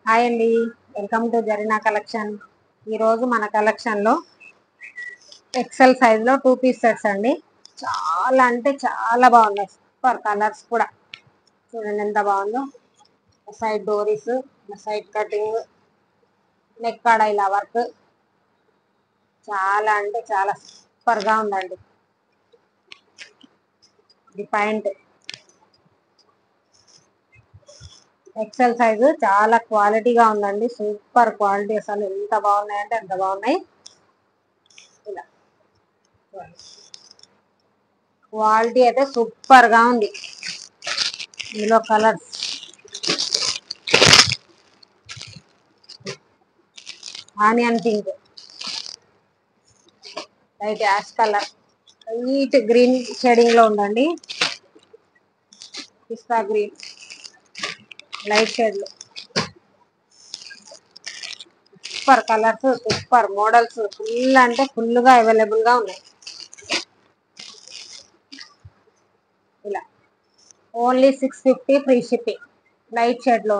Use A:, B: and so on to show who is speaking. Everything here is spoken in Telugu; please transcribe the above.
A: హాయ్ అండి, వెల్కమ్ టు జరీనా కలెక్షన్. ఈరోజు మన కలెక్షన్లో ఎక్సెల్ సైజ్లో 2 పీస్ సెట్స్ అండి. చాలా అంటే చాలా బాగున్నాయి. సూపర్ కలర్స్ కూడా చూడండి ఎంత బాగుందో. సైడ్ డోరీస్, సైడ్ కటింగ్, నెక్ కాడ ఇలా వర్క్ చాలా అంటే చాలా సూపర్గా ఉందండి. ఇది పాయింట్ ఎక్సెల్ సైజు చాలా క్వాలిటీగా ఉందండి. సూపర్ క్వాలిటీ, అసలు ఎంత బాగున్నాయంటే ఎంత బాగున్నాయి. ఇలా క్వాలిటీ అయితే సూపర్ గా ఉంది. ఇందులో colours onion pink, light ash colour, light green shading లో ఉందండి. పిస్తా గ్రీన్, లైట్ షేడ్ లో super colours, super models, full అంటే ఫుల్ గా అవైలబుల్ గా ఉన్నాయి. ఇలా only 650 free shipping. Light shade లో